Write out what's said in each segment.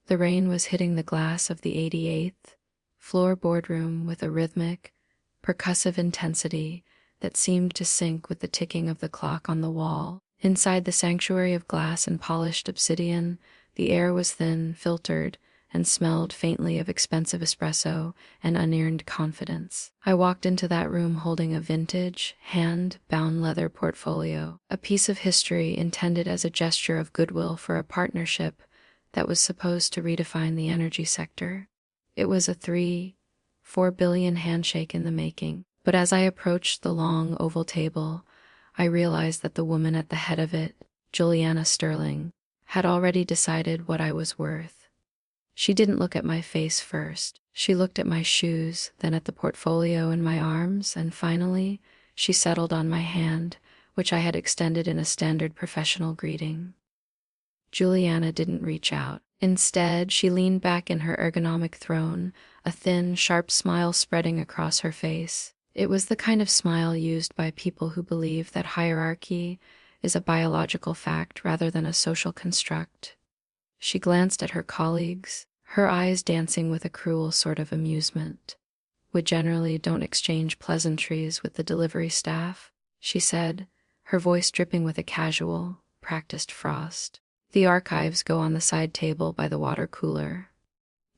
The rain was hitting the glass of the 88th floor boardroom with a rhythmic, percussive intensity that seemed to sync with the ticking of the clock on the wall. Inside the sanctuary of glass and polished obsidian, the air was thin, filtered, and smelled faintly of expensive espresso and unearned confidence. I walked into that room holding a vintage, hand-bound leather portfolio, a piece of history intended as a gesture of goodwill for a partnership that was supposed to redefine the energy sector. It was a 4 billion handshake in the making, but as I approached the long oval table, I realized that the woman at the head of it, Juliana Sterling, had already decided what I was worth. She didn't look at my face first. She looked at my shoes, then at the portfolio in my arms, and finally, she settled on my hand, which I had extended in a standard professional greeting. Juliana didn't reach out. Instead, she leaned back in her ergonomic throne, a thin, sharp smile spreading across her face. It was the kind of smile used by people who believe that hierarchy is a biological fact rather than a social construct. She glanced at her colleagues, her eyes dancing with a cruel sort of amusement. "We generally don't exchange pleasantries with the delivery staff," she said, her voice dripping with a casual, practiced frost. "The archives go on the side table by the water cooler.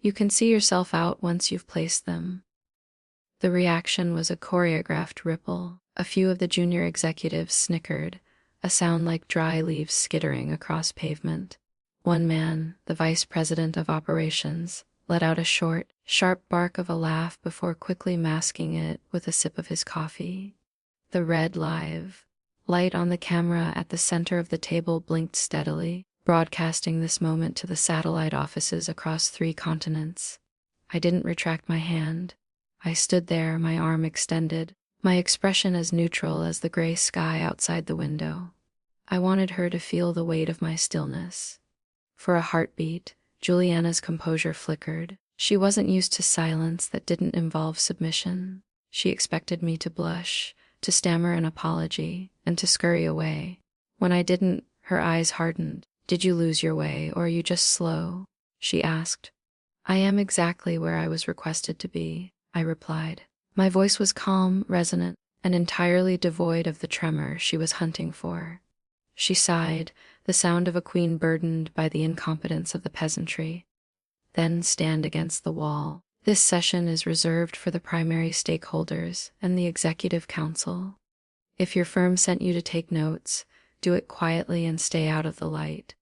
You can see yourself out once you've placed them." The reaction was a choreographed ripple. A few of the junior executives snickered, a sound like dry leaves skittering across pavement. One man, the vice president of operations, let out a short, sharp bark of a laugh before quickly masking it with a sip of his coffee. The red light on the camera at the center of the table blinked steadily, broadcasting this moment to the satellite offices across 3 continents. I didn't retract my hand. I stood there, my arm extended, my expression as neutral as the gray sky outside the window. I wanted her to feel the weight of my stillness. For a heartbeat, Juliana's composure flickered. She wasn't used to silence that didn't involve submission. She expected me to blush, to stammer an apology, and to scurry away. When I didn't, her eyes hardened. "Did you lose your way, or are you just slow?" she asked. "I am exactly where I was requested to be," I replied. My voice was calm, resonant, and entirely devoid of the tremor she was hunting for. She sighed, the sound of a queen burdened by the incompetence of the peasantry. "Then stand against the wall. This session is reserved for the primary stakeholders and the executive council. If your firm sent you to take notes, do it quietly and stay out of the light."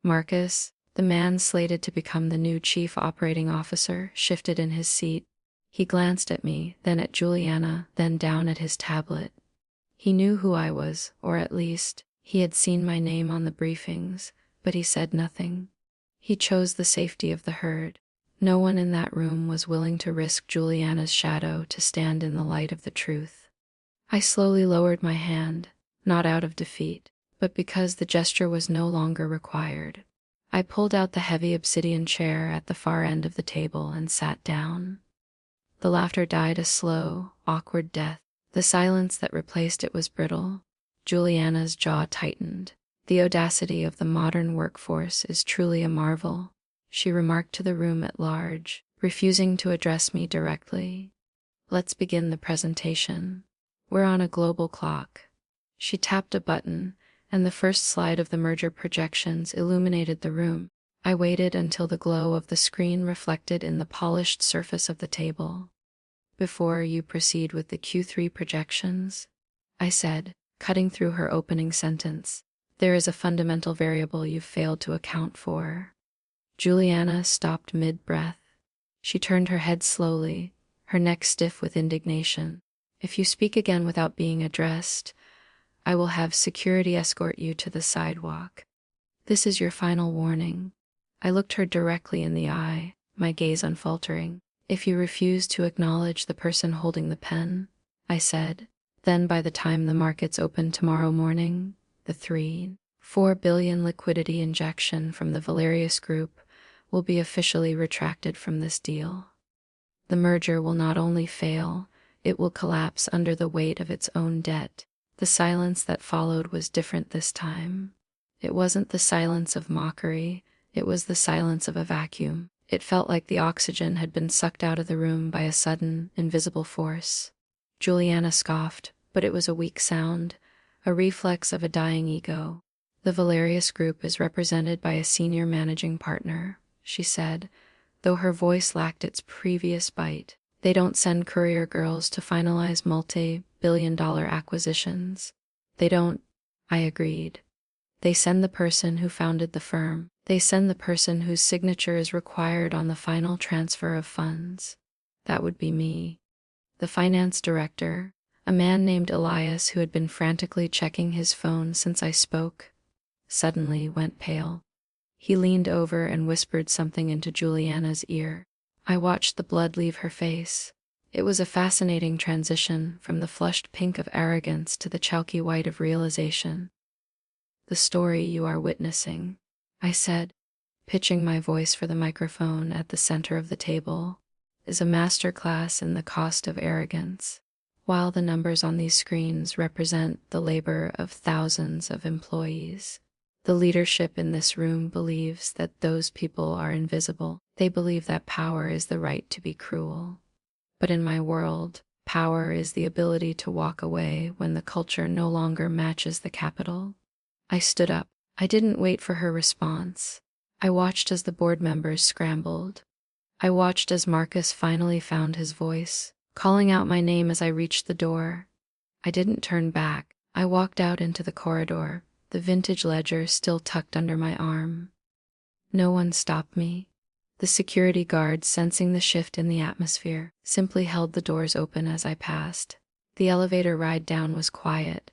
Marcus, the man slated to become the new chief operating officer, shifted in his seat. He glanced at me, then at Juliana, then down at his tablet. He knew who I was, or at least, he had seen my name on the briefings, but he said nothing. He chose the safety of the herd. No one in that room was willing to risk Juliana's shadow to stand in the light of the truth. I slowly lowered my hand, not out of defeat, but because the gesture was no longer required. I pulled out the heavy obsidian chair at the far end of the table and sat down. The laughter died a slow, awkward death. The silence that replaced it was brittle. Juliana's jaw tightened. "The audacity of the modern workforce is truly a marvel," she remarked to the room at large, refusing to address me directly. "Let's begin the presentation. We're on a global clock." She tapped a button, and the first slide of the merger projections illuminated the room. I waited until the glow of the screen reflected in the polished surface of the table. "Before you proceed with the Q3 projections," I said, cutting through her opening sentence, "there is a fundamental variable you've failed to account for." Juliana stopped mid-breath. She turned her head slowly, her neck stiff with indignation. "If you speak again without being addressed, I will have security escort you to the sidewalk. This is your final warning." I looked her directly in the eye, my gaze unfaltering. "If you refuse to acknowledge the person holding the pen," I said, "then by the time the markets open tomorrow morning, the 4 billion liquidity injection from the Valerius Group will be officially retracted from this deal. The merger will not only fail, it will collapse under the weight of its own debt." The silence that followed was different this time. It wasn't the silence of mockery, It was the silence of a vacuum. It felt like the oxygen had been sucked out of the room by a sudden, invisible force. Juliana scoffed, but it was a weak sound, a reflex of a dying ego. The Valerius Group is represented by a senior managing partner, she said, though her voice lacked its previous bite. They don't send courier girls to finalize multi-billion-dollar acquisitions. They don't, I agreed. They send the person who founded the firm. They send the person whose signature is required on the final transfer of funds. That would be me. The finance director, a man named Elias who had been frantically checking his phone since I spoke, suddenly went pale. He leaned over and whispered something into Juliana's ear. I watched the blood leave her face. It was a fascinating transition from the flushed pink of arrogance to the chalky white of realization. The story you are witnessing, I said, pitching my voice for the microphone at the center of the table, is a masterclass in the cost of arrogance. While the numbers on these screens represent the labor of thousands of employees, the leadership in this room believes that those people are invisible. They believe that power is the right to be cruel. But in my world, power is the ability to walk away when the culture no longer matches the capital. I stood up. I didn't wait for her response. I watched as the board members scrambled. I watched as Marcus finally found his voice, calling out my name as I reached the door. I didn't turn back. I walked out into the corridor, the vintage ledger still tucked under my arm. No one stopped me. The security guards, sensing the shift in the atmosphere, simply held the doors open as I passed. The elevator ride down was quiet.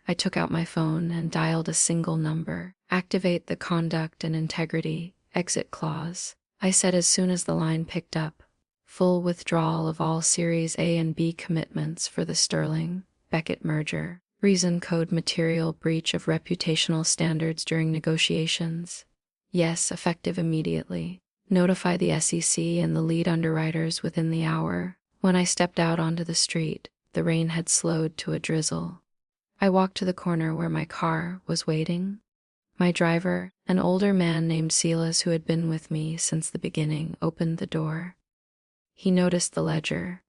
I took out my phone and dialed a single number. Activate the conduct and integrity exit clause, I said as soon as the line picked up. Full withdrawal of all Series A and B commitments for the Sterling Beckett merger. Reason code material breach of reputational standards during negotiations. Yes, effective immediately. Notify the SEC and the lead underwriters within the hour. When I stepped out onto the street, the rain had slowed to a drizzle. I walked to the corner where my car was waiting. My driver, an older man named Silas who had been with me since the beginning, opened the door. He noticed the ledger.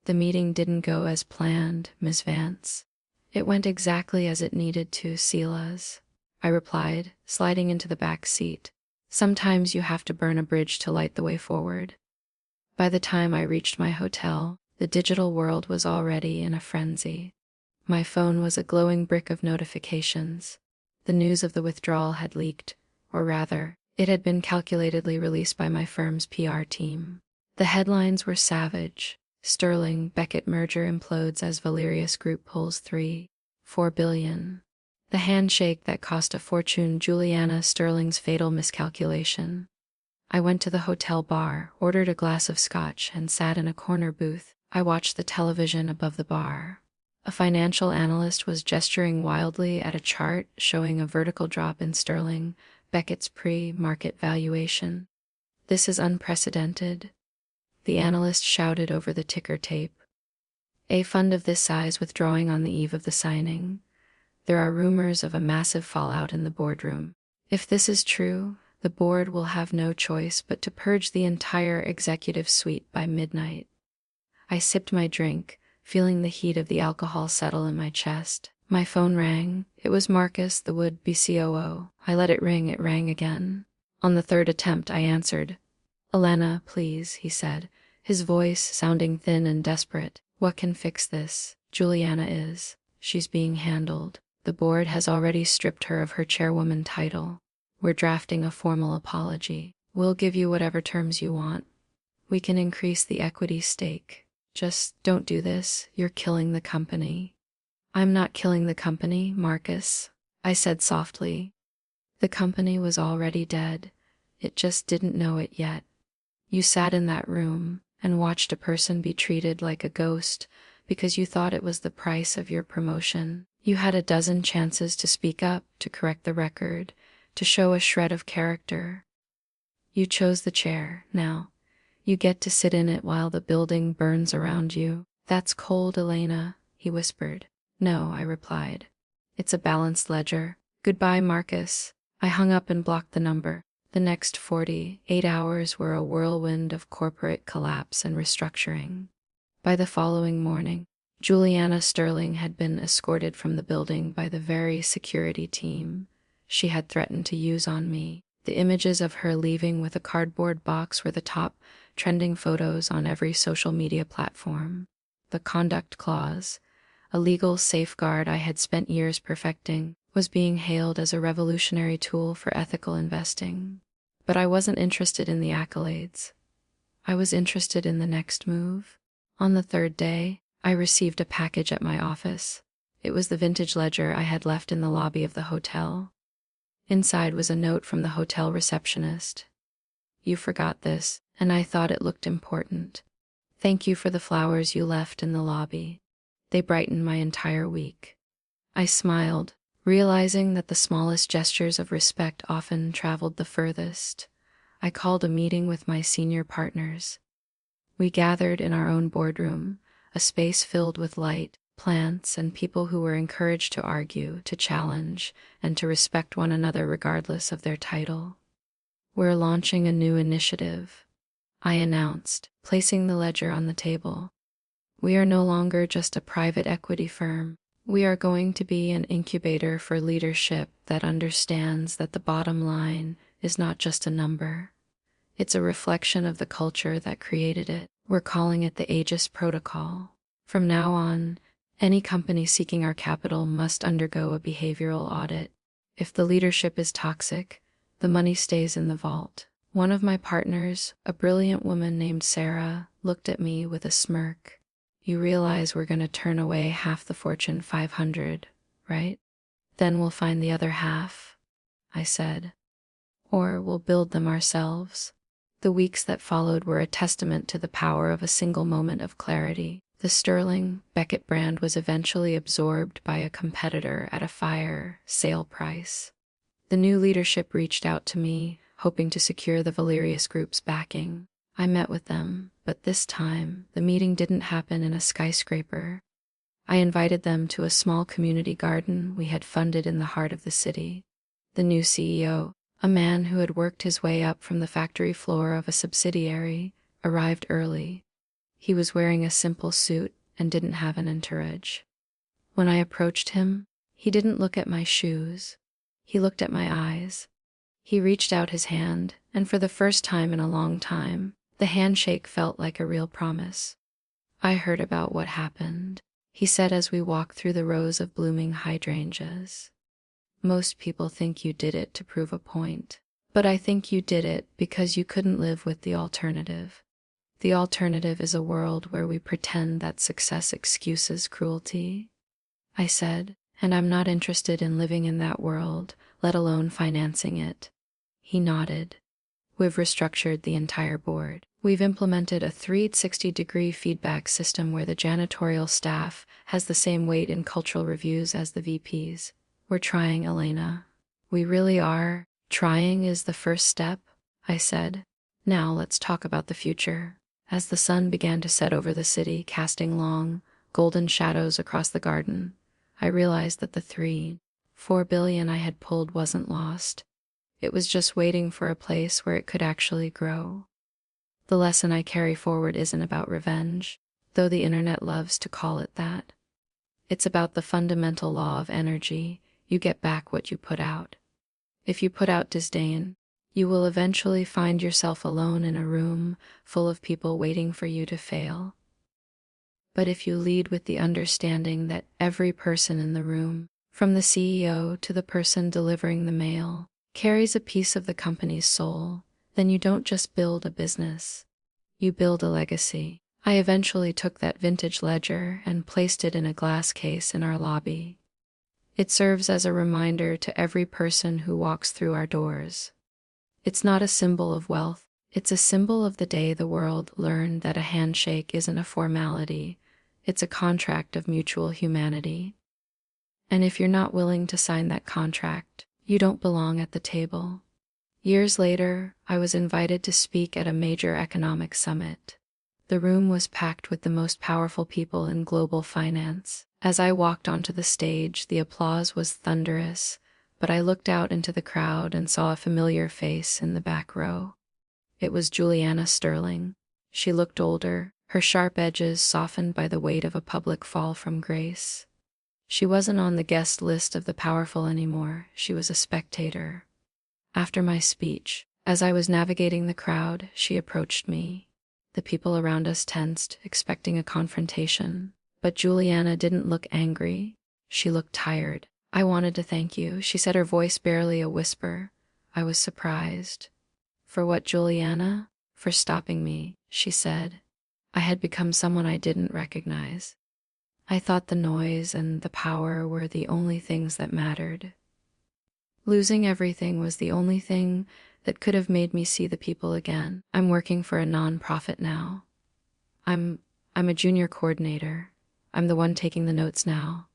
The meeting didn't go as planned, Miss Vance. It went exactly as it needed to, Silas, I replied, sliding into the back seat. Sometimes you have to burn a bridge to light the way forward. By the time I reached my hotel, the digital world was already in a frenzy. My phone was a glowing brick of notifications. The news of the withdrawal had leaked, or rather, it had been calculatedly released by my firm's PR team. The headlines were savage. Sterling Beckett merger implodes as Valerius Group pulls $3.4 billion. The handshake that cost a fortune, Juliana Sterling's fatal miscalculation. I went to the hotel bar, ordered a glass of scotch, and sat in a corner booth. I watched the television above the bar. A financial analyst was gesturing wildly at a chart showing a vertical drop in Sterling Beckett's pre-market valuation. This is unprecedented, the analyst shouted over the ticker tape. A fund of this size withdrawing on the eve of the signing. There are rumors of a massive fallout in the boardroom. If this is true, the board will have no choice but to purge the entire executive suite by midnight. I sipped my drink, feeling the heat of the alcohol settle in my chest. My phone rang. It was Marcus, the would-be COO. I let it ring. It rang again. On the third attempt, I answered. "Elena, please," he said, his voice sounding thin and desperate. "What can fix this? Juliana is. She's being handled. The board has already stripped her of her chairwoman title. We're drafting a formal apology. We'll give you whatever terms you want. We can increase the equity stake. Just don't do this. You're killing the company." "I'm not killing the company, Marcus," I said softly. The company was already dead. It just didn't know it yet. You sat in that room and watched a person be treated like a ghost because you thought it was the price of your promotion. You had a dozen chances to speak up, to correct the record, to show a shred of character. You chose the chair. Now, you get to sit in it while the building burns around you. "That's cold, Elena," he whispered. "No," I replied. "It's a balanced ledger. Goodbye, Marcus." I hung up and blocked the number. The next 48 hours were a whirlwind of corporate collapse and restructuring. By the following morning, Juliana Sterling had been escorted from the building by the very security team she had threatened to use on me. The images of her leaving with a cardboard box were the top trending photos on every social media platform. The conduct clause, a legal safeguard I had spent years perfecting, was being hailed as a revolutionary tool for ethical investing. But I wasn't interested in the accolades. I was interested in the next move. On the third day, I received a package at my office. It was the vintage ledger I had left in the lobby of the hotel. Inside was a note from the hotel receptionist. "You forgot this, and I thought it looked important. Thank you for the flowers you left in the lobby. They brightened my entire week." I smiled, realizing that the smallest gestures of respect often traveled the furthest. I called a meeting with my senior partners. We gathered in our own boardroom, a space filled with light, plants, and people who were encouraged to argue, to challenge, and to respect one another regardless of their title. "We're launching a new initiative," I announced, placing the ledger on the table. "We are no longer just a private equity firm. We are going to be an incubator for leadership that understands that the bottom line is not just a number. It's a reflection of the culture that created it. We're calling it the Aegis Protocol. From now on, any company seeking our capital must undergo a behavioral audit. If the leadership is toxic, the money stays in the vault." One of my partners, a brilliant woman named Sarah, looked at me with a smirk. "You realize we're going to turn away half the Fortune 500, right? Then we'll find the other half," I said. "Or we'll build them ourselves." The weeks that followed were a testament to the power of a single moment of clarity. The Sterling Beckett brand was eventually absorbed by a competitor at a fire sale price. The new leadership reached out to me, hoping to secure the Valerius Group's backing. I met with them, but this time, the meeting didn't happen in a skyscraper. I invited them to a small community garden we had funded in the heart of the city. The new CEO, a man who had worked his way up from the factory floor of a subsidiary, arrived early. He was wearing a simple suit and didn't have an entourage. When I approached him, he didn't look at my shoes. He looked at my eyes. He reached out his hand, and for the first time in a long time, the handshake felt like a real promise. "I heard about what happened," he said as we walked through the rows of blooming hydrangeas. "Most people think you did it to prove a point, but I think you did it because you couldn't live with the alternative. The alternative is a world where we pretend that success excuses cruelty," I said, "and I'm not interested in living in that world, let alone financing it." He nodded. "We've restructured the entire board. We've implemented a 360-degree feedback system where the janitorial staff has the same weight in cultural reviews as the VPs. We're trying, Elena. We really are. Trying is the first step," I said. "Now let's talk about the future." As the sun began to set over the city, casting long, golden shadows across the garden, I realized that the $3-4 billion I had pulled wasn't lost. It was just waiting for a place where it could actually grow. The lesson I carry forward isn't about revenge, though the internet loves to call it that. It's about the fundamental law of energy. You get back what you put out. If you put out disdain, you will eventually find yourself alone in a room full of people waiting for you to fail. But if you lead with the understanding that every person in the room, from the CEO to the person delivering the mail, carries a piece of the company's soul, then you don't just build a business, you build a legacy. I eventually took that vintage ledger and placed it in a glass case in our lobby. It serves as a reminder to every person who walks through our doors. It's not a symbol of wealth, it's a symbol of the day the world learned that a handshake isn't a formality, it's a contract of mutual humanity. And if you're not willing to sign that contract, you don't belong at the table. Years later, I was invited to speak at a major economic summit. The room was packed with the most powerful people in global finance. As I walked onto the stage, the applause was thunderous, but I looked out into the crowd and saw a familiar face in the back row. It was Juliana Sterling. She looked older, her sharp edges softened by the weight of a public fall from grace. She wasn't on the guest list of the powerful anymore. She was a spectator. After my speech, as I was navigating the crowd, she approached me. The people around us tensed, expecting a confrontation. But Juliana didn't look angry. She looked tired. "I wanted to thank you," she said, her voice barely a whisper. I was surprised. "For what, Juliana?" "For stopping me," she said. I had become someone I didn't recognize. I thought the noise and the power were the only things that mattered. Losing everything was the only thing that could have made me see the people again. I'm working for a non-profit now. I'm a junior coordinator. I'm the one taking the notes now.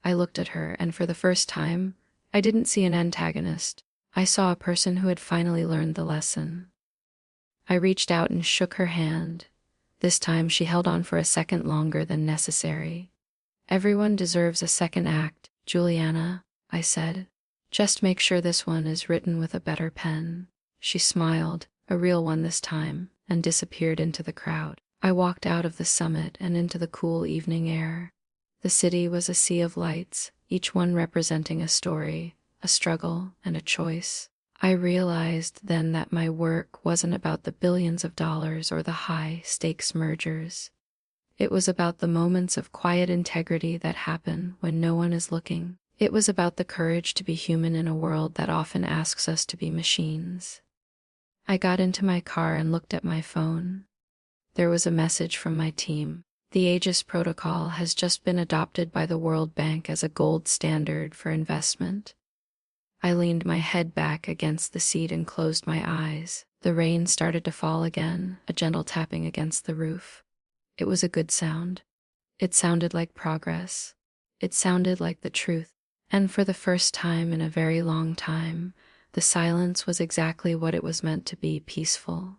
I looked at her, and for the first time, I didn't see an antagonist. I saw a person who had finally learned the lesson. I reached out and shook her hand. This time she held on for a second longer than necessary. "Everyone deserves a second act, Juliana," I said. "Just make sure this one is written with a better pen." She smiled, a real one this time, and disappeared into the crowd. I walked out of the summit and into the cool evening air. The city was a sea of lights, each one representing a story, a struggle, and a choice. I realized then that my work wasn't about the billions of dollars or the high-stakes mergers. It was about the moments of quiet integrity that happen when no one is looking. It was about the courage to be human in a world that often asks us to be machines. I got into my car and looked at my phone. There was a message from my team. "The Aegis Protocol has just been adopted by the World Bank as a gold standard for investment." I leaned my head back against the seat and closed my eyes. The rain started to fall again, a gentle tapping against the roof. It was a good sound. It sounded like progress. It sounded like the truth. And for the first time in a very long time, the silence was exactly what it was meant to be: peaceful.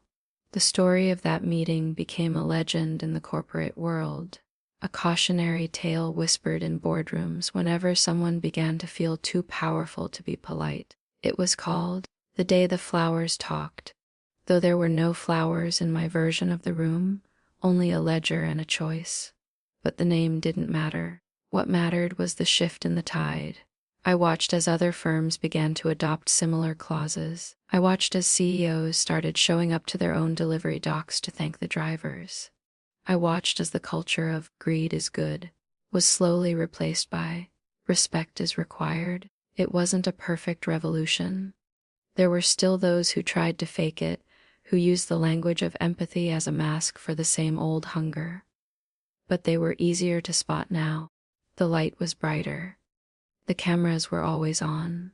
The story of that meeting became a legend in the corporate world, a cautionary tale whispered in boardrooms whenever someone began to feel too powerful to be polite. It was called "The Day the Flowers Talked," though there were no flowers in my version of the room, only a ledger and a choice. But the name didn't matter. What mattered was the shift in the tide. I watched as other firms began to adopt similar clauses. I watched as CEOs started showing up to their own delivery docks to thank the drivers. I watched as the culture of "greed is good" was slowly replaced by "respect is required." It wasn't a perfect revolution. There were still those who tried to fake it, who used the language of empathy as a mask for the same old hunger. But they were easier to spot now. The light was brighter. The cameras were always on.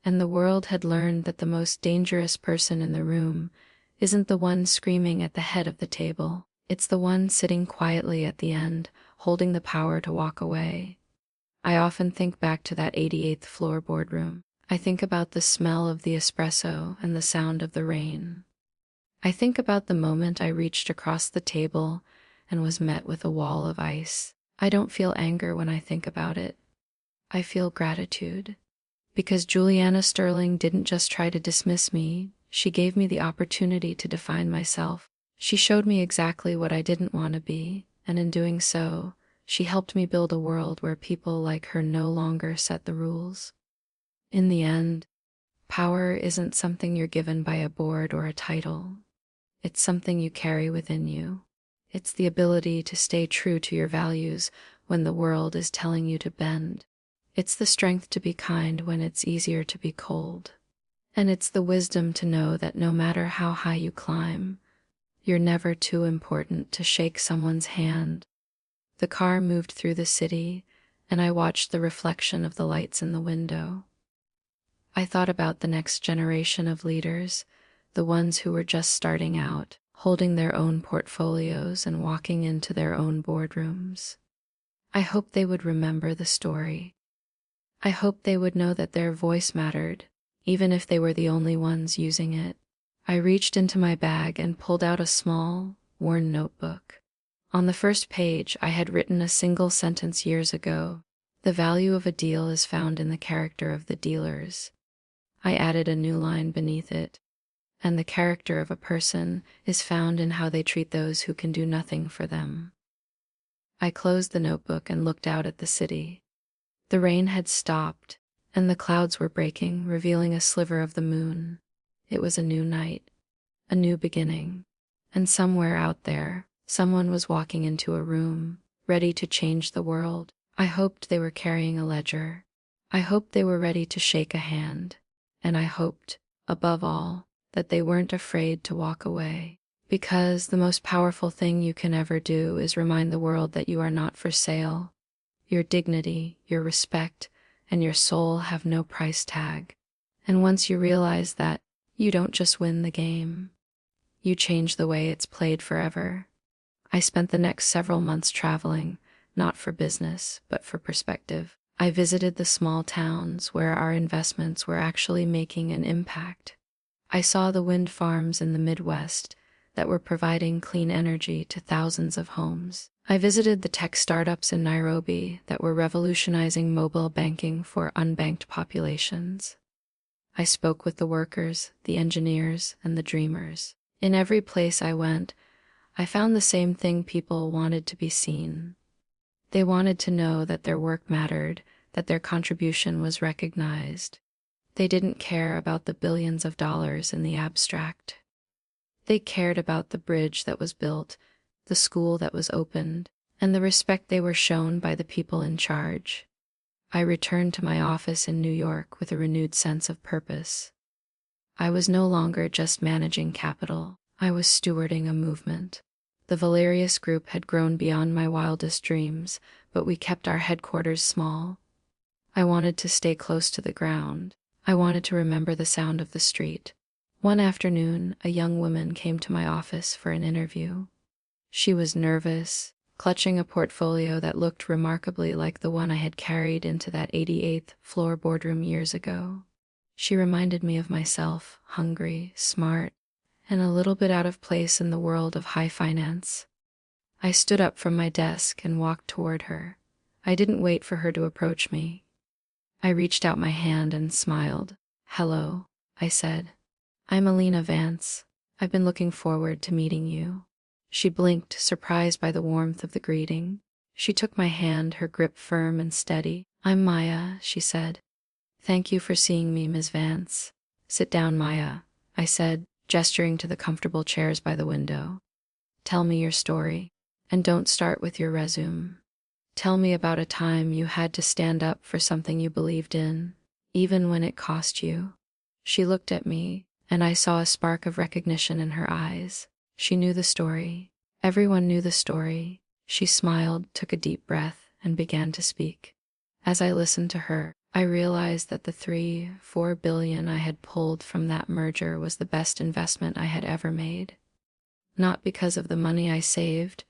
And the world had learned that the most dangerous person in the room isn't the one screaming at the head of the table. It's the one sitting quietly at the end, holding the power to walk away. I often think back to that 88th floor boardroom. I think about the smell of the espresso and the sound of the rain. I think about the moment I reached across the table and was met with a wall of ice. I don't feel anger when I think about it. I feel gratitude. Because Juliana Sterling didn't just try to dismiss me, she gave me the opportunity to define myself. She showed me exactly what I didn't want to be, and in doing so, she helped me build a world where people like her no longer set the rules. In the end, power isn't something you're given by a board or a title. It's something you carry within you. It's the ability to stay true to your values when the world is telling you to bend. It's the strength to be kind when it's easier to be cold. And it's the wisdom to know that no matter how high you climb, you're never too important to shake someone's hand. The car moved through the city, and I watched the reflection of the lights in the window. I thought about the next generation of leaders, the ones who were just starting out, holding their own portfolios and walking into their own boardrooms. I hoped they would remember the story. I hoped they would know that their voice mattered, even if they were the only ones using it. I reached into my bag and pulled out a small, worn notebook. On the first page, I had written a single sentence years ago: The value of a deal is found in the character of the dealers. I added a new line beneath it. And the character of a person is found in how they treat those who can do nothing for them. I closed the notebook and looked out at the city. The rain had stopped, and the clouds were breaking, revealing a sliver of the moon. It was a new night, a new beginning, and somewhere out there, someone was walking into a room, ready to change the world. I hoped they were carrying a ledger. I hoped they were ready to shake a hand. And I hoped, above all, that they weren't afraid to walk away. Because the most powerful thing you can ever do is remind the world that you are not for sale. Your dignity, your respect, and your soul have no price tag. And once you realize that, you don't just win the game. You change the way it's played forever. I spent the next several months traveling, not for business, but for perspective. I visited the small towns where our investments were actually making an impact. I saw the wind farms in the Midwest that were providing clean energy to thousands of homes. I visited the tech startups in Nairobi that were revolutionizing mobile banking for unbanked populations. I spoke with the workers, the engineers, and the dreamers. In every place I went, I found the same thing: people wanted to be seen. They wanted to know that their work mattered, that their contribution was recognized. They didn't care about the billions of dollars in the abstract. They cared about the bridge that was built, the school that was opened, and the respect they were shown by the people in charge. I returned to my office in New York with a renewed sense of purpose. I was no longer just managing capital. I was stewarding a movement. The Valerius Group had grown beyond my wildest dreams, but we kept our headquarters small. I wanted to stay close to the ground. I wanted to remember the sound of the street. One afternoon, a young woman came to my office for an interview. She was nervous, clutching a portfolio that looked remarkably like the one I had carried into that 88th floor boardroom years ago. She reminded me of myself, hungry, smart, and a little bit out of place in the world of high finance. I stood up from my desk and walked toward her. I didn't wait for her to approach me. I reached out my hand and smiled. "Hello," I said. "I'm Alina Vance. I've been looking forward to meeting you." She blinked, surprised by the warmth of the greeting. She took my hand, her grip firm and steady. "I'm Maya," she said. "Thank you for seeing me, Ms. Vance." "Sit down, Maya," I said, gesturing to the comfortable chairs by the window. "Tell me your story, and don't start with your resume. Tell me about a time you had to stand up for something you believed in, even when it cost you." She looked at me, and I saw a spark of recognition in her eyes. She knew the story. Everyone knew the story. She smiled, took a deep breath, and began to speak. As I listened to her, I realized that the $3-4 billion I had pulled from that merger was the best investment I had ever made. Not because of the money I saved,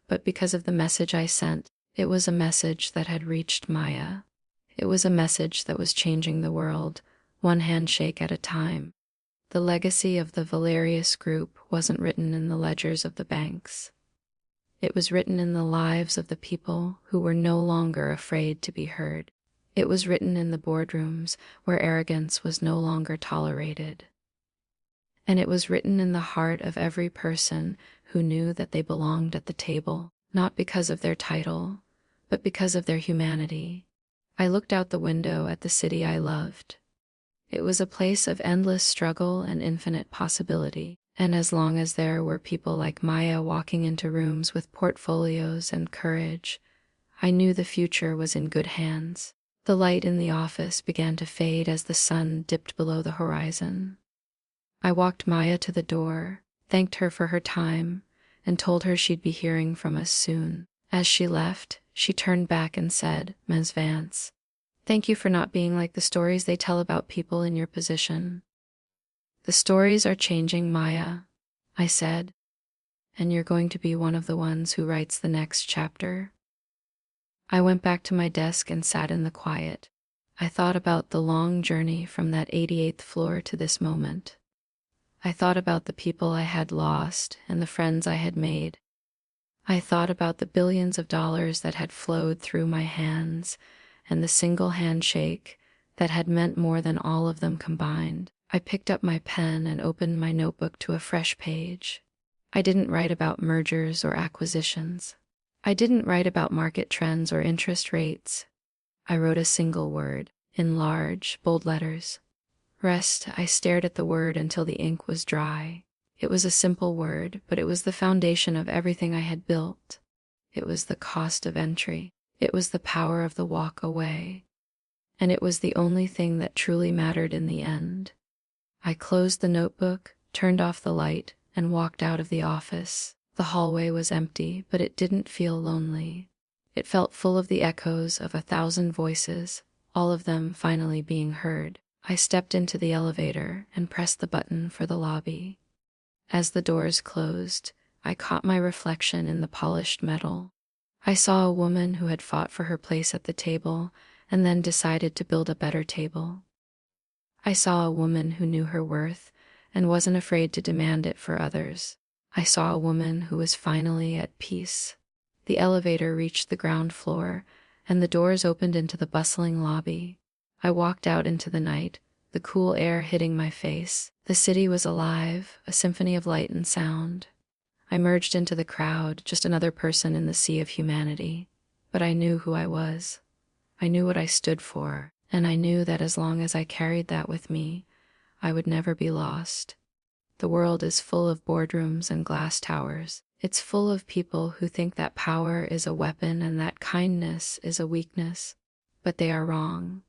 but because of the message I sent. It was a message that had reached Maya. It was a message that was changing the world, one handshake at a time. The legacy of the Valerius Group wasn't written in the ledgers of the banks. It was written in the lives of the people who were no longer afraid to be heard. It was written in the boardrooms where arrogance was no longer tolerated. And it was written in the heart of every person who knew that they belonged at the table, not because of their title, but because of their humanity. I looked out the window at the city I loved. It was a place of endless struggle and infinite possibility, and as long as there were people like Maya walking into rooms with portfolios and courage, I knew the future was in good hands. The light in the office began to fade as the sun dipped below the horizon. I walked Maya to the door, thanked her for her time, and told her she'd be hearing from us soon. As she left, she turned back and said, "Ms. Vance, thank you for not being like the stories they tell about people in your position." "The stories are changing, Maya," I said, "and you're going to be one of the ones who writes the next chapter." I went back to my desk and sat in the quiet. I thought about the long journey from that 88th floor to this moment. I thought about the people I had lost and the friends I had made. I thought about the billions of dollars that had flowed through my hands and the single handshake that had meant more than all of them combined. I picked up my pen and opened my notebook to a fresh page. I didn't write about mergers or acquisitions. I didn't write about market trends or interest rates. I wrote a single word, in large, bold letters. Rest. I stared at the word until the ink was dry. It was a simple word, but it was the foundation of everything I had built. It was the cost of entry. It was the power of the walk away. And it was the only thing that truly mattered in the end. I closed the notebook, turned off the light, and walked out of the office. The hallway was empty, but it didn't feel lonely. It felt full of the echoes of 1,000 voices, all of them finally being heard. I stepped into the elevator and pressed the button for the lobby. As the doors closed, I caught my reflection in the polished metal. I saw a woman who had fought for her place at the table and then decided to build a better table. I saw a woman who knew her worth and wasn't afraid to demand it for others. I saw a woman who was finally at peace. The elevator reached the ground floor, and the doors opened into the bustling lobby. I walked out into the night, the cool air hitting my face. The city was alive, a symphony of light and sound. I merged into the crowd, just another person in the sea of humanity. But I knew who I was. I knew what I stood for, and I knew that as long as I carried that with me, I would never be lost. The world is full of boardrooms and glass towers. It's full of people who think that power is a weapon and that kindness is a weakness, but they are wrong.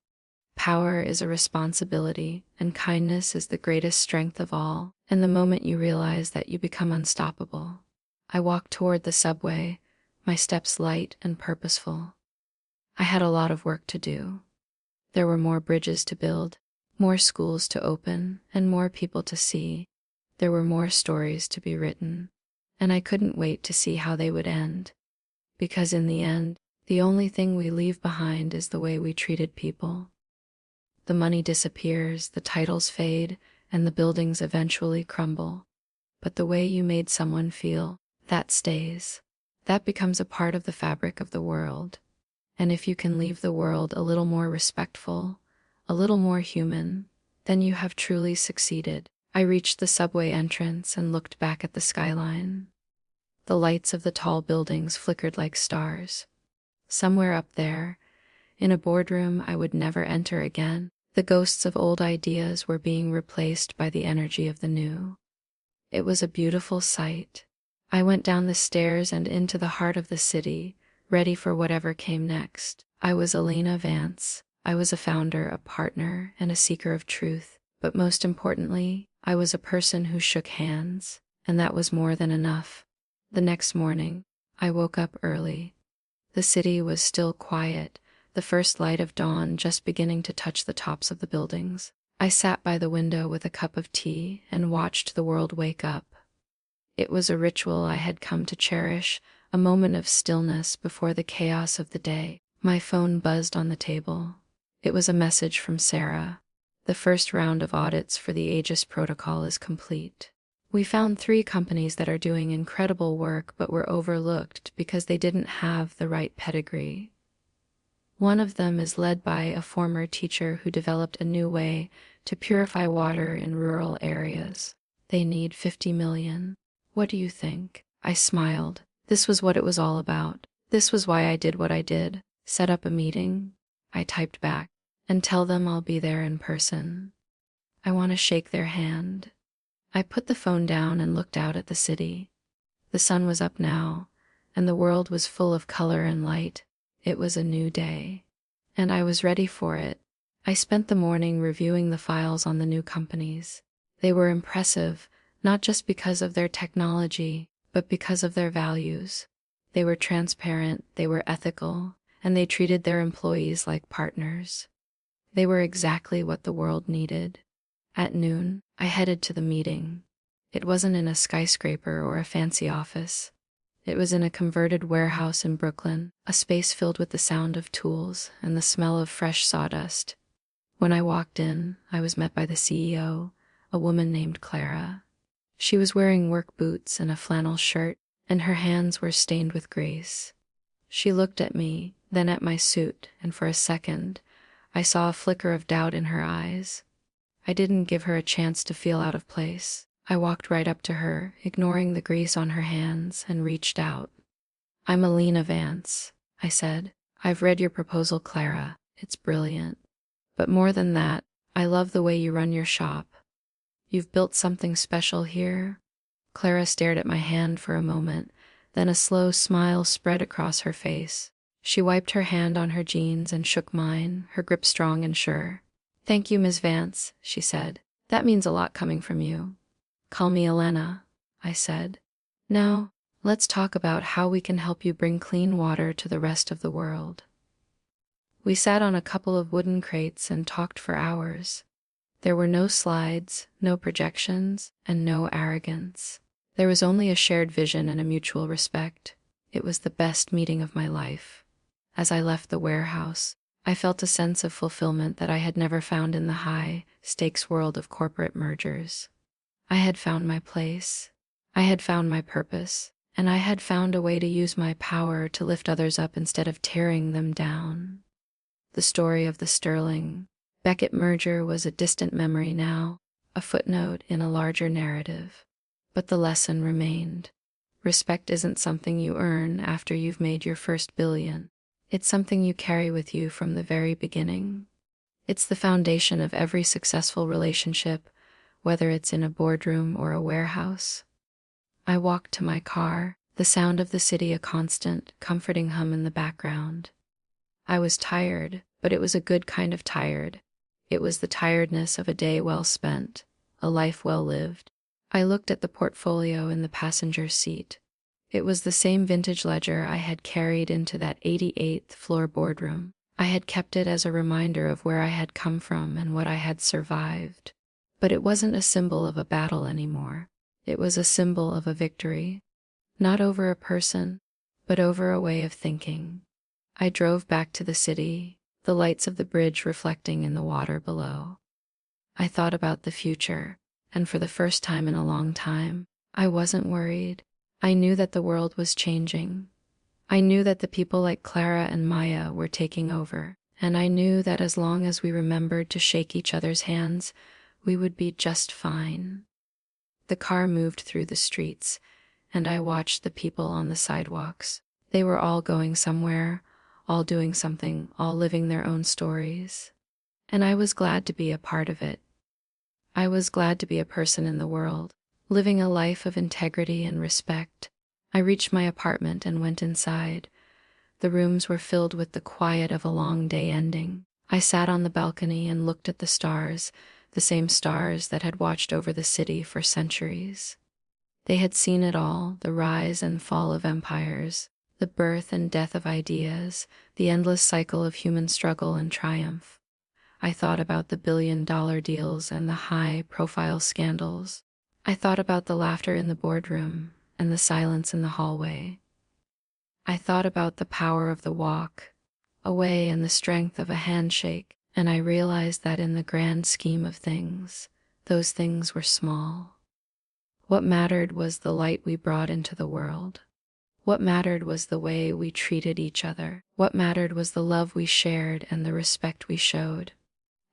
Power is a responsibility, and kindness is the greatest strength of all, and the moment you realize that you become unstoppable. I walked toward the subway, my steps light and purposeful. I had a lot of work to do. There were more bridges to build, more schools to open, and more people to see. There were more stories to be written, and I couldn't wait to see how they would end. Because in the end, the only thing we leave behind is the way we treated people. The money disappears, the titles fade, and the buildings eventually crumble. But the way you made someone feel, that stays. That becomes a part of the fabric of the world. And if you can leave the world a little more respectful, a little more human, then you have truly succeeded. I reached the subway entrance and looked back at the skyline. The lights of the tall buildings flickered like stars. Somewhere up there, in a boardroom I would never enter again, the ghosts of old ideas were being replaced by the energy of the new. It was a beautiful sight. I went down the stairs and into the heart of the city, ready for whatever came next. I was Elena Vance. I was a founder, a partner, and a seeker of truth. But most importantly, I was a person who shook hands, and that was more than enough. The next morning, I woke up early. The city was still quiet, the first light of dawn just beginning to touch the tops of the buildings. I sat by the window with a cup of tea and watched the world wake up. It was a ritual I had come to cherish, a moment of stillness before the chaos of the day. My phone buzzed on the table. It was a message from Sarah. The first round of audits for the Aegis protocol is complete. We found 3 companies that are doing incredible work but were overlooked because they didn't have the right pedigree. One of them is led by a former teacher who developed a new way to purify water in rural areas. They need 50 million. What do you think? I smiled. This was what it was all about. This was why I did what I did. Set up a meeting. I typed back. And tell them I'll be there in person. I want to shake their hand. I put the phone down and looked out at the city. The sun was up now, and the world was full of color and light. It was a new day, and I was ready for it. I spent the morning reviewing the files on the new companies. They were impressive, not just because of their technology, but because of their values. They were transparent, they were ethical, and they treated their employees like partners. They were exactly what the world needed. At noon, I headed to the meeting. It wasn't in a skyscraper or a fancy office. It was in a converted warehouse in Brooklyn, a space filled with the sound of tools and the smell of fresh sawdust. When I walked in, I was met by the CEO, a woman named Clara. She was wearing work boots and a flannel shirt, and her hands were stained with grease. She looked at me, then at my suit, and for a second, I saw a flicker of doubt in her eyes. I didn't give her a chance to feel out of place. I walked right up to her, ignoring the grease on her hands, and reached out. "I'm Alina Vance," I said. "I've read your proposal, Clara. It's brilliant. But more than that, I love the way you run your shop. You've built something special here." Clara stared at my hand for a moment, then a slow smile spread across her face. She wiped her hand on her jeans and shook mine, her grip strong and sure. "Thank you, Miss Vance," she said. "That means a lot coming from you." "Call me Elena," I said. "Now, let's talk about how we can help you bring clean water to the rest of the world." We sat on a couple of wooden crates and talked for hours. There were no slides, no projections, and no arrogance. There was only a shared vision and a mutual respect. It was the best meeting of my life. As I left the warehouse, I felt a sense of fulfillment that I had never found in the high-stakes world of corporate mergers. I had found my place. I had found my purpose, and I had found a way to use my power to lift others up instead of tearing them down. The story of the Sterling Beckett merger was a distant memory now, a footnote in a larger narrative. But the lesson remained. Respect isn't something you earn after you've made your first billion. It's something you carry with you from the very beginning. It's the foundation of every successful relationship, whether it's in a boardroom or a warehouse. I walked to my car, the sound of the city a constant, comforting hum in the background. I was tired, but it was a good kind of tired. It was the tiredness of a day well spent, a life well lived. I looked at the portfolio in the passenger seat. It was the same vintage ledger I had carried into that 88th floor boardroom. I had kept it as a reminder of where I had come from and what I had survived. But it wasn't a symbol of a battle anymore. It was a symbol of a victory. Not over a person, but over a way of thinking. I drove back to the city, the lights of the bridge reflecting in the water below. I thought about the future, and for the first time in a long time, I wasn't worried. I knew that the world was changing. I knew that the people like Clara and Maya were taking over, and I knew that as long as we remembered to shake each other's hands, we would be just fine. The car moved through the streets, and I watched the people on the sidewalks. They were all going somewhere, all doing something, all living their own stories. And I was glad to be a part of it. I was glad to be a person in the world, living a life of integrity and respect. I reached my apartment and went inside. The rooms were filled with the quiet of a long day ending. I sat on the balcony and looked at the stars, the same stars that had watched over the city for centuries. They had seen it all, the rise and fall of empires, the birth and death of ideas, the endless cycle of human struggle and triumph. I thought about the billion-dollar deals and the high-profile scandals. I thought about the laughter in the boardroom and the silence in the hallway. I thought about the power of the walk away and the strength of a handshake, and I realized that in the grand scheme of things, those things were small. What mattered was the light we brought into the world. What mattered was the way we treated each other. What mattered was the love we shared and the respect we showed.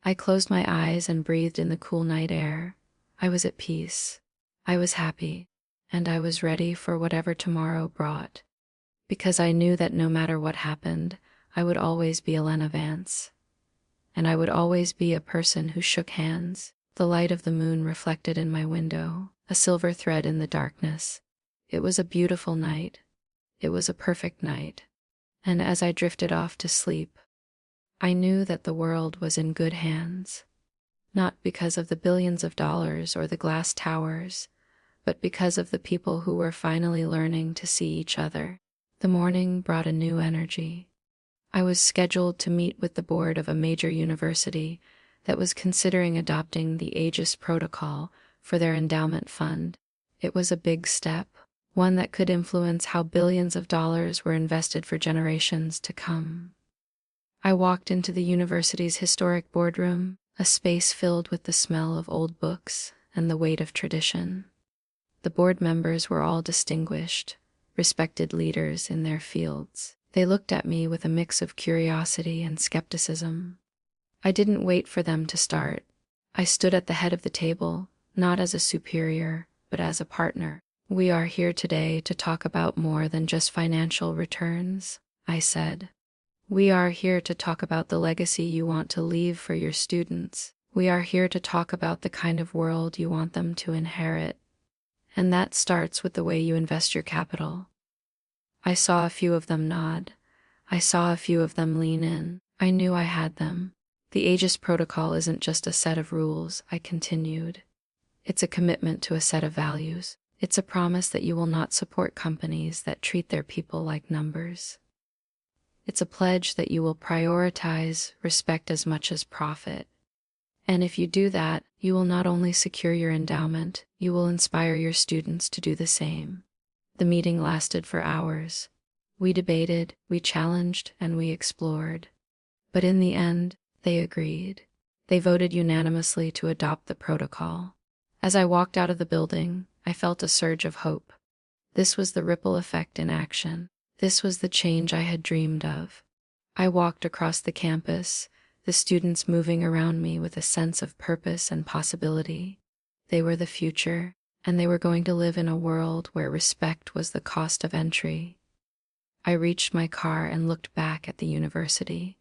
I closed my eyes and breathed in the cool night air. I was at peace. I was happy, and I was ready for whatever tomorrow brought, because I knew that no matter what happened, I would always be Elena Vance. And I would always be a person who shook hands, the light of the moon reflected in my window, a silver thread in the darkness. It was a beautiful night. It was a perfect night. And as I drifted off to sleep, I knew that the world was in good hands, not because of the billions of dollars or the glass towers, but because of the people who were finally learning to see each other. The morning brought a new energy. I was scheduled to meet with the board of a major university that was considering adopting the Aegis Protocol for their endowment fund. It was a big step, one that could influence how billions of dollars were invested for generations to come. I walked into the university's historic boardroom, a space filled with the smell of old books and the weight of tradition. The board members were all distinguished, respected leaders in their fields. They looked at me with a mix of curiosity and skepticism. I didn't wait for them to start. I stood at the head of the table, not as a superior, but as a partner. "We are here today to talk about more than just financial returns," I said. "We are here to talk about the legacy you want to leave for your students. We are here to talk about the kind of world you want them to inherit. And that starts with the way you invest your capital." I saw a few of them nod. I saw a few of them lean in. I knew I had them. "The Aegis Protocol isn't just a set of rules," I continued. "It's a commitment to a set of values. It's a promise that you will not support companies that treat their people like numbers. It's a pledge that you will prioritize respect as much as profit. And if you do that, you will not only secure your endowment, you will inspire your students to do the same." The meeting lasted for hours. We debated, we challenged, and we explored. But in the end, they agreed. They voted unanimously to adopt the protocol. As I walked out of the building, I felt a surge of hope. This was the ripple effect in action. This was the change I had dreamed of. I walked across the campus, the students moving around me with a sense of purpose and possibility. They were the future, and they were going to live in a world where respect was the cost of entry. I reached my car and looked back at the university.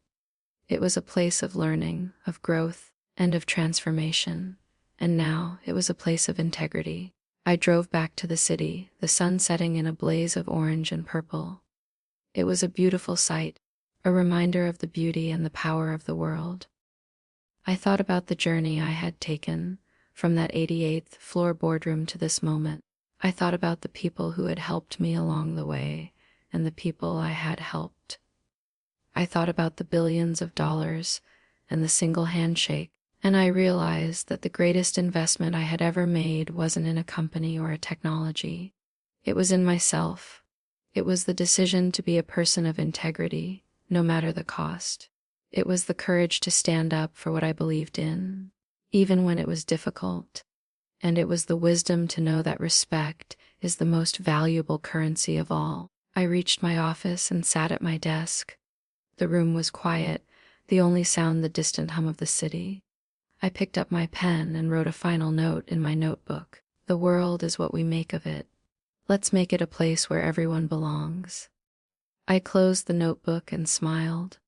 It was a place of learning, of growth, and of transformation. And now it was a place of integrity. I drove back to the city, the sun setting in a blaze of orange and purple. It was a beautiful sight, a reminder of the beauty and the power of the world. I thought about the journey I had taken, from that 88th floor boardroom to this moment. I thought about the people who had helped me along the way, and the people I had helped. I thought about the billions of dollars and the single handshake, and I realized that the greatest investment I had ever made wasn't in a company or a technology. It was in myself. It was the decision to be a person of integrity, no matter the cost. It was the courage to stand up for what I believed in, even when it was difficult. And it was the wisdom to know that respect is the most valuable currency of all. I reached my office and sat at my desk. The room was quiet, the only sound the distant hum of the city. I picked up my pen and wrote a final note in my notebook. "The world is what we make of it. Let's make it a place where everyone belongs." I closed the notebook and smiled.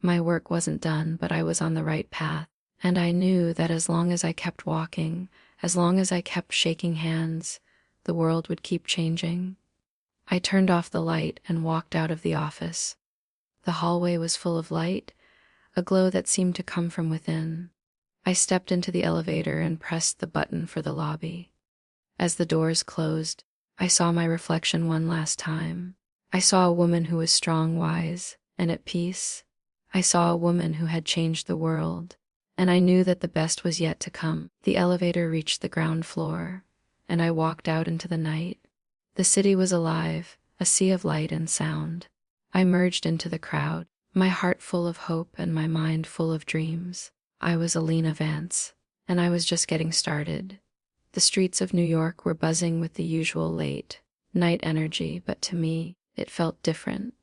My work wasn't done, but I was on the right path. And I knew that as long as I kept walking, as long as I kept shaking hands, the world would keep changing. I turned off the light and walked out of the office. The hallway was full of light, a glow that seemed to come from within. I stepped into the elevator and pressed the button for the lobby. As the doors closed, I saw my reflection one last time. I saw a woman who was strong, wise, and at peace. I saw a woman who had changed the world, and I knew that the best was yet to come. The elevator reached the ground floor, and I walked out into the night. The city was alive, a sea of light and sound. I merged into the crowd, my heart full of hope and my mind full of dreams. I was Alina Vance, and I was just getting started. The streets of New York were buzzing with the usual late night energy, but to me, it felt different.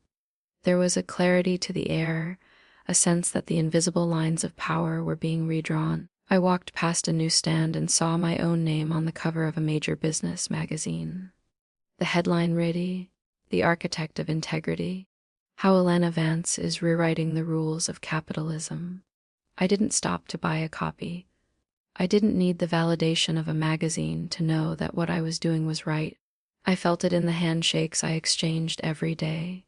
There was a clarity to the air, a sense that the invisible lines of power were being redrawn. I walked past a newsstand and saw my own name on the cover of a major business magazine. The headline read, "The Architect of Integrity: How Alina Vance is Rewriting the Rules of Capitalism." I didn't stop to buy a copy. I didn't need the validation of a magazine to know that what I was doing was right. I felt it in the handshakes I exchanged every day.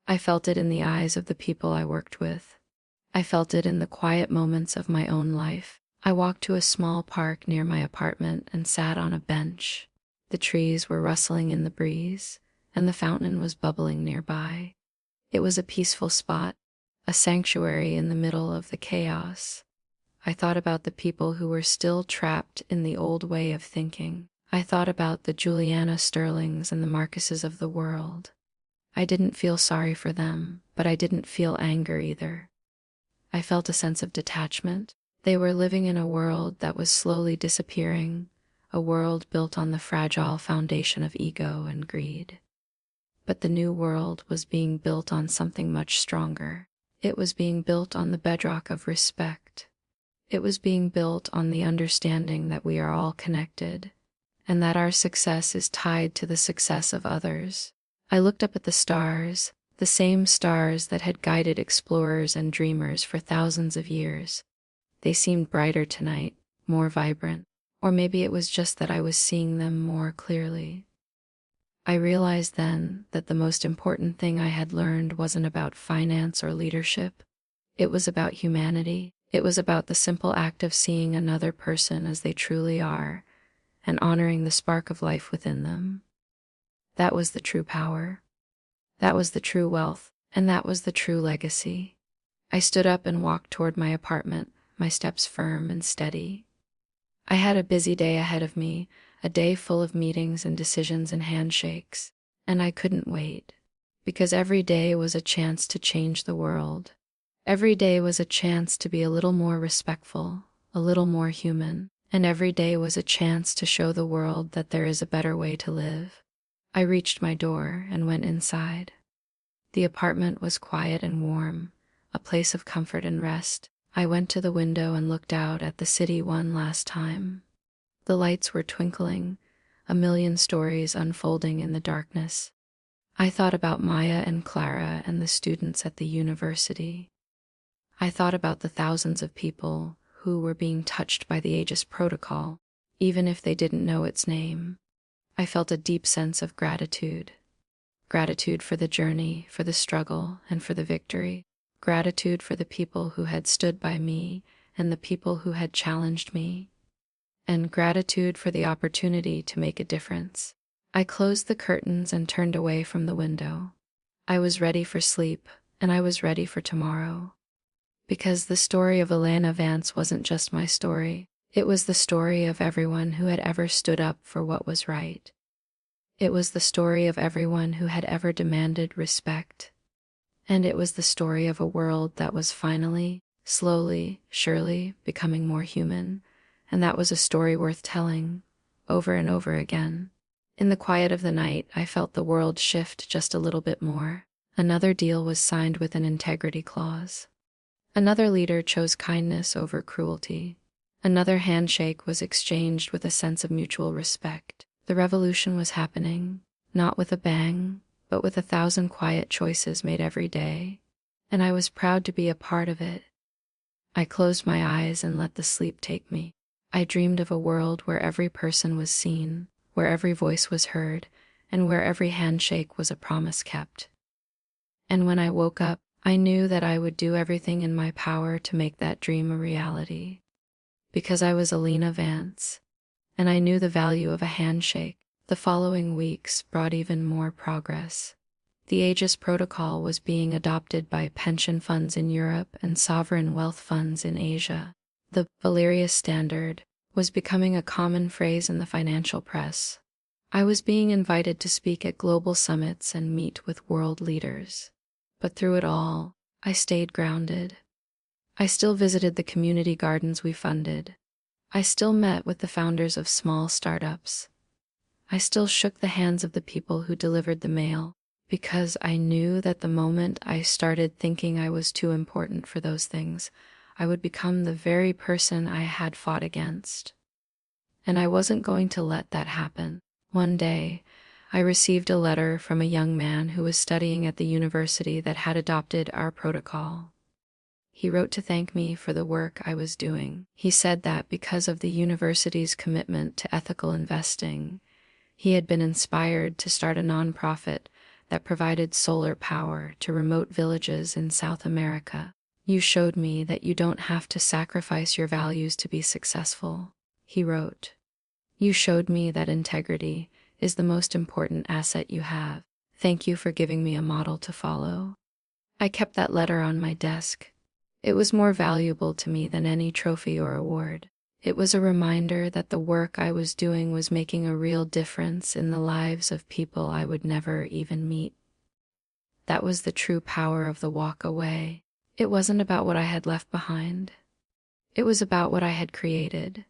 I felt it in the eyes of the people I worked with. I felt it in the quiet moments of my own life. I walked to a small park near my apartment and sat on a bench. The trees were rustling in the breeze, and the fountain was bubbling nearby. It was a peaceful spot, a sanctuary in the middle of the chaos. I thought about the people who were still trapped in the old way of thinking. I thought about the Juliana Sterlings and the Marcuses of the world. I didn't feel sorry for them, but I didn't feel anger either. I felt a sense of detachment. They were living in a world that was slowly disappearing, a world built on the fragile foundation of ego and greed. But the new world was being built on something much stronger. It was being built on the bedrock of respect. It was being built on the understanding that we are all connected, and that our success is tied to the success of others. I looked up at the stars, the same stars that had guided explorers and dreamers for thousands of years. They seemed brighter tonight, more vibrant, or maybe it was just that I was seeing them more clearly. I realized then that the most important thing I had learned wasn't about finance or leadership. It was about humanity. It was about the simple act of seeing another person as they truly are and honoring the spark of life within them. That was the true power. That was the true wealth, and that was the true legacy. I stood up and walked toward my apartment, my steps firm and steady. I had a busy day ahead of me, a day full of meetings and decisions and handshakes, and I couldn't wait, because every day was a chance to change the world. Every day was a chance to be a little more respectful, a little more human, and every day was a chance to show the world that there is a better way to live. I reached my door and went inside. The apartment was quiet and warm, a place of comfort and rest. I went to the window and looked out at the city one last time. The lights were twinkling, a million stories unfolding in the darkness. I thought about Maya and Clara and the students at the university. I thought about the thousands of people who were being touched by the Aegis Protocol, even if they didn't know its name. I felt a deep sense of gratitude. Gratitude for the journey, for the struggle, and for the victory. Gratitude for the people who had stood by me and the people who had challenged me. And gratitude for the opportunity to make a difference. I closed the curtains and turned away from the window. I was ready for sleep, and I was ready for tomorrow. Because the story of Alana Vance wasn't just my story. It was the story of everyone who had ever stood up for what was right. It was the story of everyone who had ever demanded respect. And it was the story of a world that was finally, slowly, surely becoming more human. And that was a story worth telling, over and over again. In the quiet of the night, I felt the world shift just a little bit more. Another deal was signed with an integrity clause. Another leader chose kindness over cruelty. Another handshake was exchanged with a sense of mutual respect. The revolution was happening, not with a bang, but with 1,000 quiet choices made every day, and I was proud to be a part of it. I closed my eyes and let the sleep take me. I dreamed of a world where every person was seen, where every voice was heard, and where every handshake was a promise kept. And when I woke up, I knew that I would do everything in my power to make that dream a reality. Because I was Alana Vance, and I knew the value of a handshake. The following weeks brought even more progress. The Aegis Protocol was being adopted by pension funds in Europe and sovereign wealth funds in Asia. The Valerius Standard was becoming a common phrase in the financial press. I was being invited to speak at global summits and meet with world leaders. But through it all, I stayed grounded. I still visited the community gardens we funded. I still met with the founders of small startups. I still shook the hands of the people who delivered the mail, because I knew that the moment I started thinking I was too important for those things, I would become the very person I had fought against. And I wasn't going to let that happen. One day, I received a letter from a young man who was studying at the university that had adopted our protocol. He wrote to thank me for the work I was doing. He said that because of the university's commitment to ethical investing, he had been inspired to start a nonprofit that provided solar power to remote villages in South America. You showed me that you don't have to sacrifice your values to be successful, he wrote. You showed me that integrity is the most important asset you have. Thank you for giving me a model to follow. I kept that letter on my desk. It was more valuable to me than any trophy or award. It was a reminder that the work I was doing was making a real difference in the lives of people I would never even meet. That was the true power of the walk away. It wasn't about what I had left behind. It was about what I had created.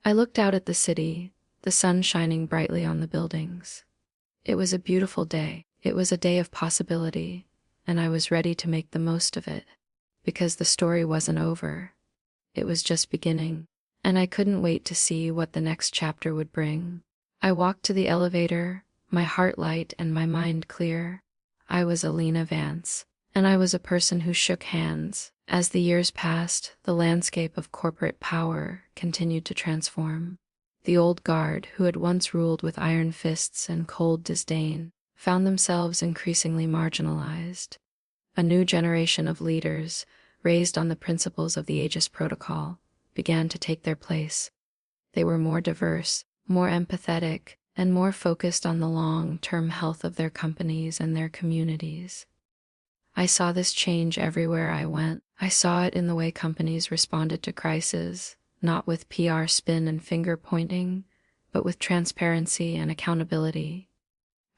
I looked out at the city, the sun shining brightly on the buildings. It was a beautiful day. It was a day of possibility, and I was ready to make the most of it, because the story wasn't over. It was just beginning, and I couldn't wait to see what the next chapter would bring. I walked to the elevator, my heart light and my mind clear. I was Alina Vance, and I was a person who shook hands. As the years passed, the landscape of corporate power continued to transform. The old guard, who had once ruled with iron fists and cold disdain, found themselves increasingly marginalized. A new generation of leaders, raised on the principles of the Aegis Protocol, began to take their place. They were more diverse, more empathetic, and more focused on the long-term health of their companies and their communities. I saw this change everywhere I went. I saw it in the way companies responded to crises, not with PR spin and finger-pointing, but with transparency and accountability.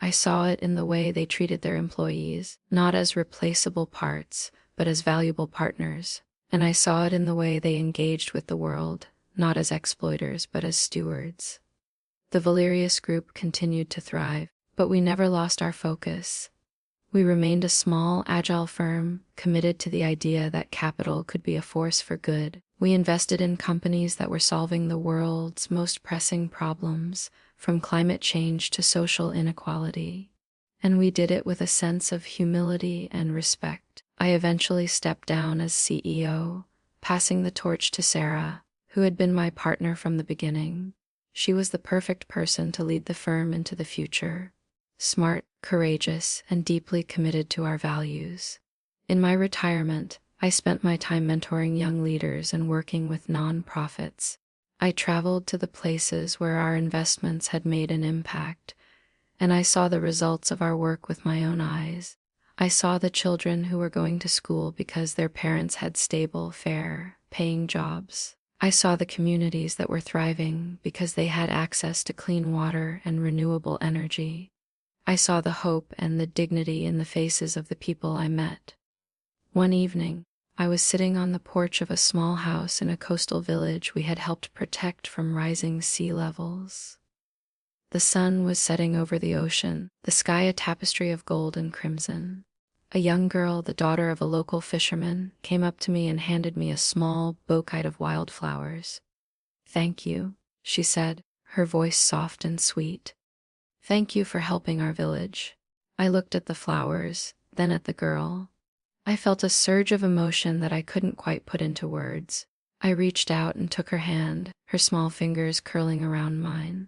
I saw it in the way they treated their employees, not as replaceable parts, but as valuable partners. And I saw it in the way they engaged with the world, not as exploiters, but as stewards. The Valerius Group continued to thrive, but we never lost our focus. We remained a small, agile firm, committed to the idea that capital could be a force for good. We invested in companies that were solving the world's most pressing problems, from climate change to social inequality. And we did it with a sense of humility and respect. I eventually stepped down as CEO, passing the torch to Sarah, who had been my partner from the beginning. She was the perfect person to lead the firm into the future. Smart, courageous, and deeply committed to our values. In my retirement, I spent my time mentoring young leaders and working with nonprofits. I traveled to the places where our investments had made an impact, and I saw the results of our work with my own eyes. I saw the children who were going to school because their parents had stable, fair, paying jobs. I saw the communities that were thriving because they had access to clean water and renewable energy. I saw the hope and the dignity in the faces of the people I met. One evening, I was sitting on the porch of a small house in a coastal village we had helped protect from rising sea levels. The sun was setting over the ocean, the sky a tapestry of gold and crimson. A young girl, the daughter of a local fisherman, came up to me and handed me a small bouquet of wildflowers. "Thank you," she said, her voice soft and sweet. "Thank you for helping our village." I looked at the flowers, then at the girl. I felt a surge of emotion that I couldn't quite put into words. I reached out and took her hand, her small fingers curling around mine.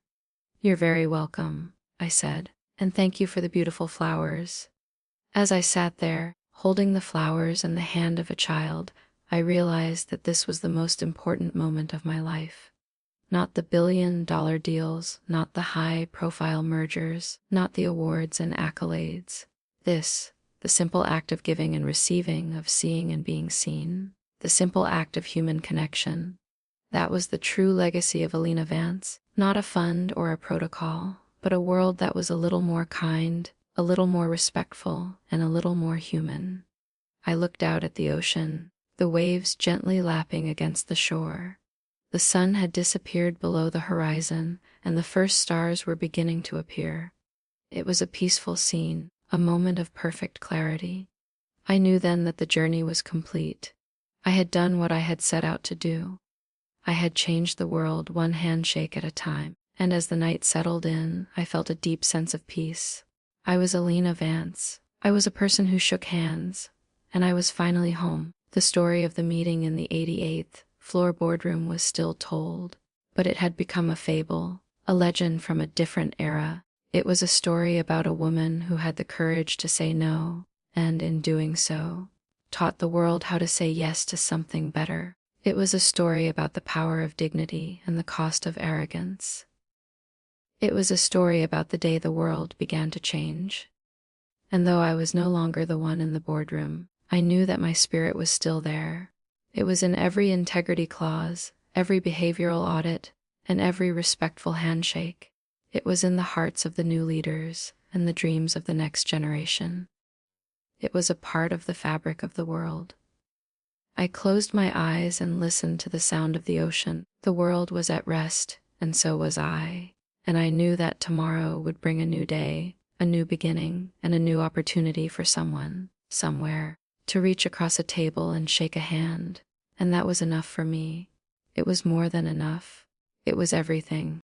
"You're very welcome," I said, "and thank you for the beautiful flowers." As I sat there, holding the flowers and the hand of a child, I realized that this was the most important moment of my life. Not the billion-dollar deals, not the high-profile mergers, not the awards and accolades. This, the simple act of giving and receiving, of seeing and being seen, the simple act of human connection. That was the true legacy of Alina Vance, not a fund or a protocol, but a world that was a little more kind, a little more respectful, and a little more human. I looked out at the ocean, the waves gently lapping against the shore. The sun had disappeared below the horizon, and the first stars were beginning to appear. It was a peaceful scene, a moment of perfect clarity. I knew then that the journey was complete. I had done what I had set out to do. I had changed the world one handshake at a time, and as the night settled in, I felt a deep sense of peace. I was Alina Vance. I was a person who shook hands, and I was finally home. The story of the meeting in the 88th floor boardroom was still told, but it had become a fable, a legend from a different era. It was a story about a woman who had the courage to say no, and in doing so, taught the world how to say yes to something better. It was a story about the power of dignity and the cost of arrogance. It was a story about the day the world began to change. And though I was no longer the one in the boardroom, I knew that my spirit was still there. It was in every integrity clause, every behavioral audit, and every respectful handshake. It was in the hearts of the new leaders and the dreams of the next generation. It was a part of the fabric of the world. I closed my eyes and listened to the sound of the ocean. The world was at rest, and so was I. And I knew that tomorrow would bring a new day, a new beginning, and a new opportunity for someone, somewhere, to reach across a table and shake a hand. And that was enough for me. It was more than enough. It was everything.